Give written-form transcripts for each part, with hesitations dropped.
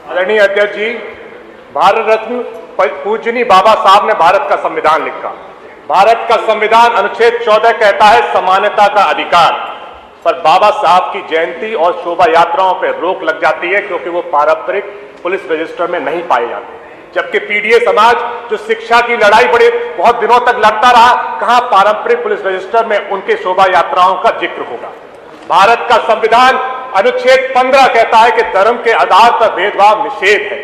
आदरणीय अध्यक्ष जी, भारत रत्न पूजनीय बाबा साहब ने भारत का संविधान लिखा। भारत का संविधान अनुच्छेद 14 कहता है समानता का अधिकार, पर बाबा साहब की जयंती और शोभा यात्राओं पर रोक लग जाती है क्योंकि वो पारंपरिक पुलिस रजिस्टर में नहीं पाए जाते। जबकि पीडीए समाज जो शिक्षा की लड़ाई बहुत दिनों तक लड़ता रहा, कहां पारंपरिक पुलिस रजिस्टर में उनके शोभा यात्राओं का जिक्र होगा। भारत का संविधान अनुच्छेद 15 कहता है कि धर्म के आधार पर भेदभाव निषेध है,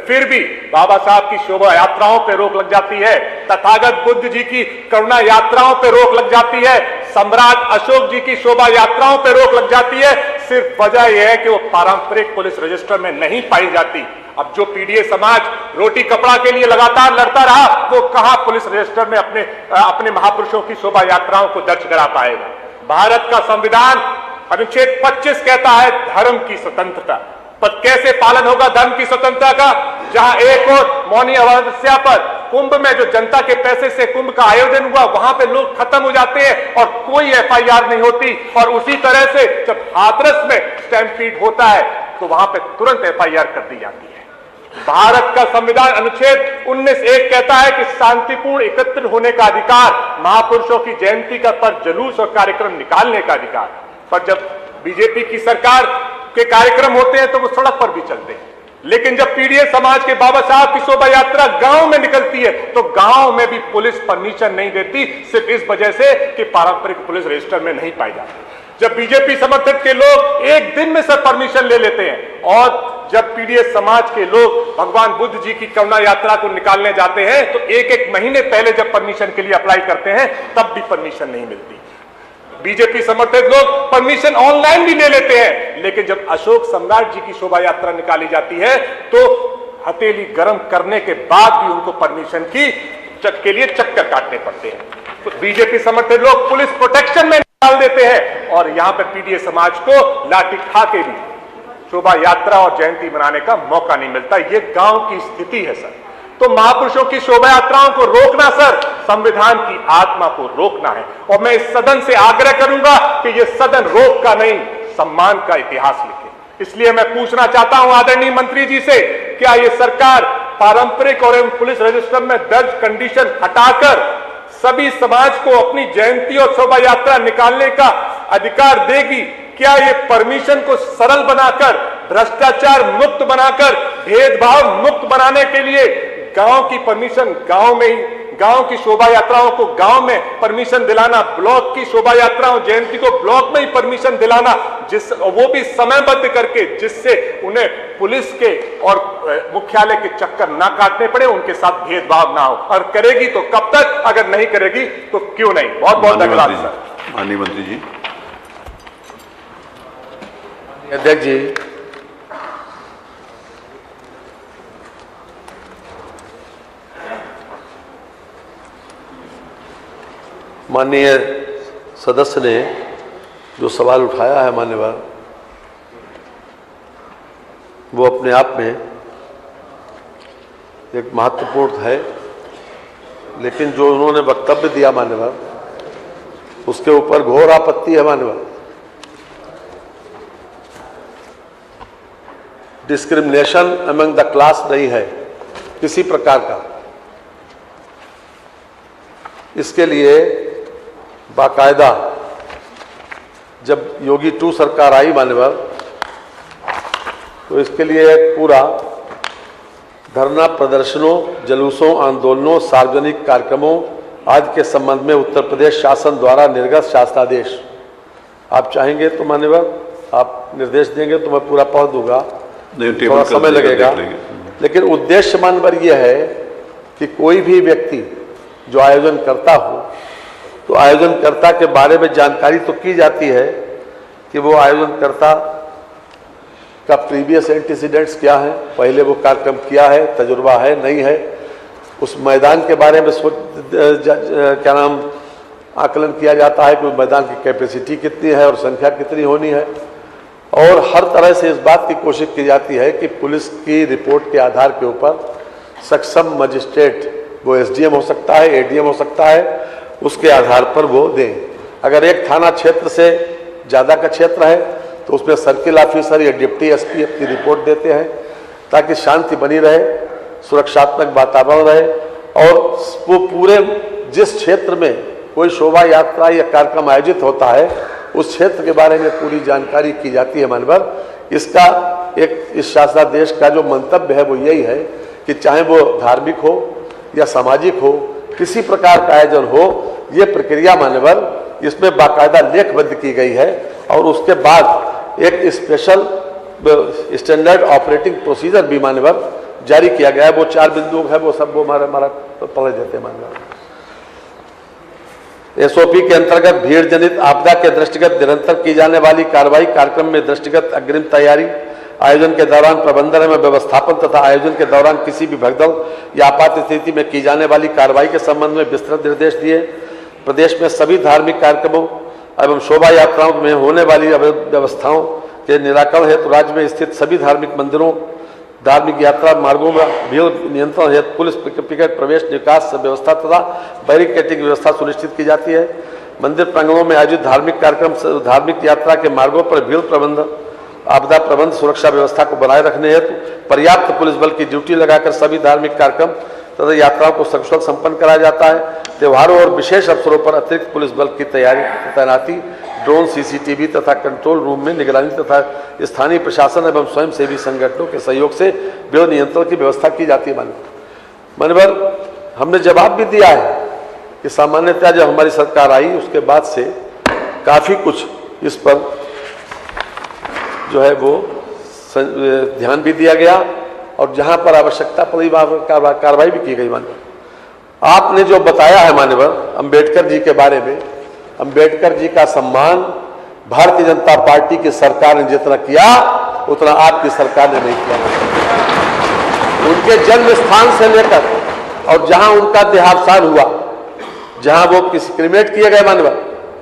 फिर भी बाबा साहब की शोभा यात्राओं पर रोक लग जाती है। तथागत बुद्ध जी की करुणा यात्राओं पर रोक लग जाती है। सम्राट अशोक जी की शोभा यात्राओं पर रोक लग जाती है। सिर्फ वजह यह है कि वो पारंपरिक पुलिस रजिस्टर में नहीं पाई जाती। अब जो पीडीए समाज रोटी कपड़ा के लिए लगातार लड़ता रहा, वो कहां पुलिस रजिस्टर में अपने महापुरुषों की शोभा यात्राओं को दर्ज करा पाएगा। भारत का संविधान अनुच्छेद 25 कहता है धर्म की स्वतंत्रता, पर कैसे पालन होगा धर्म की स्वतंत्रता का, जहां एक और मौनी अमावस्या पर कुंभ में जो जनता के पैसे से कुंभ का आयोजन हुआ, वहां पे लोग खत्म हो जाते हैं और कोई एफआईआर नहीं होती, और उसी तरह से जब हाथरस में स्टैम्पीड होता है तो वहां पे तुरंत एफआईआर कर दी जाती है। भारत का संविधान अनुच्छेद 19(1) कहता है कि शांतिपूर्ण एकत्र होने का अधिकार, महापुरुषों की जयंती का पर जुलूस और कार्यक्रम निकालने का अधिकार। पर जब बीजेपी की सरकार के कार्यक्रम होते हैं तो वो सड़क पर भी चलते हैं, लेकिन जब पीडीए समाज के बाबा साहब की शोभा यात्रा गांव में निकलती है तो गांव में भी पुलिस परमिशन नहीं देती, सिर्फ इस वजह से कि पारंपरिक पुलिस रजिस्टर में नहीं पाई जाती। जब बीजेपी समर्थक के लोग एक दिन में सब परमिशन ले लेते हैं, और जब पीडीए समाज के लोग भगवान बुद्ध जी की करुणा यात्रा को निकालने जाते हैं तो एक महीने पहले जब परमिशन के लिए अप्लाई करते हैं तब भी परमिशन नहीं मिलती। बीजेपी समर्थित लोग परमिशन ऑनलाइन भी ले लेते हैं, लेकिन जब अशोक सम्राट जी की शोभा यात्रा निकाली जाती है तो हथेली गर्म करने के बाद भी उनको परमिशन के लिए चक्कर काटने पड़ते हैं। तो बीजेपी समर्थित लोग पुलिस प्रोटेक्शन में निकाल देते हैं, और यहां पर पीडीए समाज को लाठी खा के भी शोभा यात्रा और जयंती मनाने का मौका नहीं मिलता। ये गांव की स्थिति है सर। तो महापुरुषों की शोभा यात्राओं को रोकना सर संविधान की आत्मा को रोकना है, और मैं इस सदन से आग्रह करूंगा कि यह सदन रोक का नहीं सम्मान का इतिहास लिखे। इसलिए मैं पूछना चाहता हूं आदरणीय मंत्री जी से, क्या यह सरकार पारंपरिक और पुलिस रजिस्टर में दर्ज कंडीशन हटाकर सभी समाज को अपनी जयंती और शोभा यात्रा निकालने का अधिकार देगी? क्या ये परमिशन को सरल बनाकर, भ्रष्टाचार मुक्त बनाकर, भेदभाव मुक्त बनाने के लिए गांव की परमिशन गांव में ही, गांव की शोभा यात्राओं को गांव में परमिशन दिलाना, ब्लॉक की शोभा यात्राओं जयंती को ब्लॉक में ही परमिशन दिलाना, वो भी समयबद्ध करके, जिससे उन्हें पुलिस के और मुख्यालय के चक्कर ना काटने पड़े, उनके साथ भेदभाव ना हो। और करेगी तो कब तक, अगर नहीं करेगी तो क्यों नहीं। बहुत बहुत धन्यवाद सर। माननीय मंत्री जी। अध्यक्ष जी, माननीय सदस्य ने जो सवाल उठाया है मान्यवर, वो अपने आप में एक महत्वपूर्ण है, लेकिन जो उन्होंने वक्तव्य दिया मान्यवर, उसके ऊपर घोर आपत्ति है मान्यवर। डिस्क्रिमिनेशन अमंग द क्लास नहीं है किसी प्रकार का। इसके लिए बाकायदा जब योगी 2 सरकार आई मान्यवर, तो इसके लिए पूरा धरना प्रदर्शनों, जलूसों, आंदोलनों, सार्वजनिक कार्यक्रमों आदि के संबंध में उत्तर प्रदेश शासन द्वारा निर्गत शासनादेश, आप चाहेंगे तो मान्यवर आप निर्देश देंगे तो मैं पूरा पढ़ दूंगा, थोड़ा समय लगेगा, लेकिन उद्देश्य मानवर यह है कि कोई भी व्यक्ति जो आयोजन करता हो, तो आयोजनकर्ता के बारे में जानकारी तो की जाती है कि वो आयोजनकर्ता का प्रीवियस एंटीसीडेंट्स क्या है, पहले वो कार्यक्रम किया है, तजुर्बा है नहीं है, उस मैदान के बारे में आकलन किया जाता है कि उस मैदान की कैपेसिटी कितनी है और संख्या कितनी होनी है, और हर तरह से इस बात की कोशिश की जाती है कि पुलिस की रिपोर्ट के आधार के ऊपर सक्षम मजिस्ट्रेट, वो एसडीएम हो सकता है, एडीएम हो सकता है, उसके आधार पर वो दें। अगर एक थाना क्षेत्र से ज़्यादा का क्षेत्र है तो उसमें सर्किल ऑफिसर या डिप्टी एसपी अपनी रिपोर्ट देते हैं ताकि शांति बनी रहे, सुरक्षात्मक वातावरण रहे और वो पूरे जिस क्षेत्र में कोई शोभा यात्रा या कार्यक्रम आयोजित होता है उस क्षेत्र के बारे में पूरी जानकारी की जाती है। मानवर इसका इस शासनादेश का जो मंतव्य है वो यही है कि चाहे वो धार्मिक हो या सामाजिक हो, किसी प्रकार का आयोजन हो, ये प्रक्रिया मान्यवर इसमें बाकायदा लेखबद्ध की गई है और उसके बाद एक स्पेशल स्टैंडर्ड ऑपरेटिंग प्रोसीजर भी मान्यवर जारी किया गया है। वो 4 बिंदु है, वो सब वो हमारा पढ़ देते हैं मान्यवर। एसओपी के अंतर्गत भीड़ जनित आपदा के दृष्टिगत निरंतर की जाने वाली कार्रवाई, कार्यक्रम में दृष्टिगत अग्रिम तैयारी, आयोजन के दौरान प्रबंधन एवं व्यवस्थापन तथा आयोजन के दौरान किसी भी भगदड़ या आपात स्थिति में की जाने वाली कार्रवाई के संबंध में विस्तृत निर्देश दिए। प्रदेश में सभी धार्मिक कार्यक्रमों एवं शोभा यात्राओं में होने वाली व्यवस्थाओं के निराकरण हेतु राज्य में स्थित सभी धार्मिक मंदिरों, धार्मिक यात्रा मार्गों में भीड़ नियंत्रण हेतु पुलिस पिकेट प्रवेश निकास व्यवस्था तथा बैरिकेडिंग व्यवस्था सुनिश्चित की जाती है। मंदिर प्रांगणों में आयोजित धार्मिक कार्यक्रम, धार्मिक यात्रा के मार्गों पर भीड़ प्रबंधन, आपदा प्रबंध, सुरक्षा व्यवस्था को बनाए रखने हेतु पर्याप्त पुलिस बल की ड्यूटी लगाकर सभी धार्मिक कार्यक्रम तथा यात्राओं को सकुशल संपन्न कराया जाता है। त्योहारों और विशेष अवसरों पर अतिरिक्त पुलिस बल की तैनाती, ड्रोन, सीसीटीवी तथा कंट्रोल रूम में निगरानी तथा स्थानीय प्रशासन एवं स्वयंसेवी संगठनों के सहयोग से भीड़ नियंत्रण की व्यवस्था की जाती है। मानवर हमने जवाब भी दिया है कि सामान्यतः जब हमारी सरकार आई उसके बाद से काफी कुछ इस पर जो है वो ध्यान भी दिया गया और जहां पर आवश्यकता पड़ी कार्रवाई भी की गई। मानवर आपने जो बताया है मानवर अंबेडकर जी के बारे में, अंबेडकर जी का सम्मान भारतीय जनता पार्टी की सरकार ने जितना किया उतना आपकी सरकार ने नहीं किया। उनके जन्म स्थान से लेकर और जहां उनका देहावसान हुआ, जहां वो क्रिमिनेट किए गए मानवर,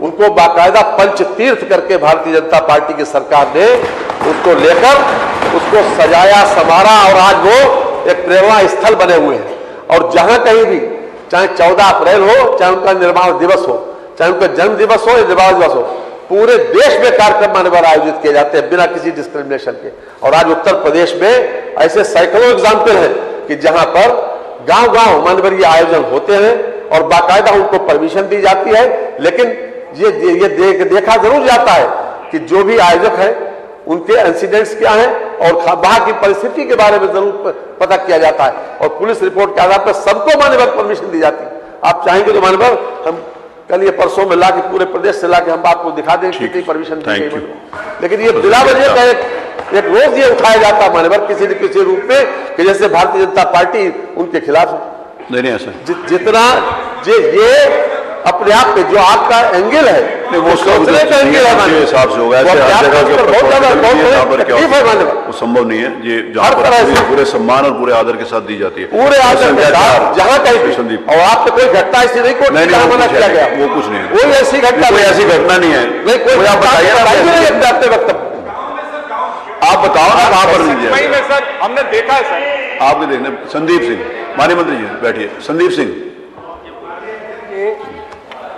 उनको बाकायदा पंच तीर्थ करके भारतीय जनता पार्टी की सरकार ने उसको लेकर उसको सजाया, संवारा और आज वो एक प्रेरणा स्थल बने हुए हैं। और जहां कहीं भी, चाहे 14 अप्रैल हो, चाहे उनका निर्माण दिवस हो, चाहे उनका जन्म दिवस हो या निर्माण दिवस हो, पूरे देश में कार्यक्रम मान्यवर आयोजित किए जाते हैं बिना किसी डिस्क्रिमिनेशन के। और आज उत्तर प्रदेश में ऐसे सैकड़ों एग्जाम्पल हैं कि जहां पर गांव-गांव मान्यवर ये आयोजन होते हैं और बाकायदा उनको परमिशन दी जाती है। लेकिन ये देखा जरूर जाता है कि जो भी आयोजक है उनके इंसिडेंट्स क्या हैं और वहां की परिस्थिति के बारे में जरूर पता किया जाता है और पुलिस रिपोर्ट के आधार पर सबको मान्यवर परमिशन दी जाती है। आप चाहेंगे तो मान्यवर हम कल ये परसों में लाके पूरे प्रदेश से लाके हम आपको दिखा देंगे कितनी परमिशन दी गई। लेकिन ये बिला वजह का एक रोज ये उठाया जाता है मान्यवर किसी न किसी रूप में कि जैसे भारतीय जनता पार्टी उनके खिलाफ नहीं ऐसा जितना ये अपने आप पे जो आपका एंगल है वो सोचने का एंगल है हिसाब से होगा। वो संभव नहीं है। ये जहाँ पर पूरे सम्मान और पूरे आदर के साथ दी जाती है, पूरे आदर के साथ जहाँ कहीं संदीप। और आप पे कोई घटना ऐसी नहीं कोई मना किया गया, वो कुछ नहीं, कोई ऐसी घटना, कोई ऐसी घटना नहीं है। नहीं कोई आप बताइए अपने वक्त आप बताओ ना वहां पर सर हमने देखा है सर। आपने देखने संदीप सिंह, माननीय मंत्री जी बैठिए। संदीप सिंह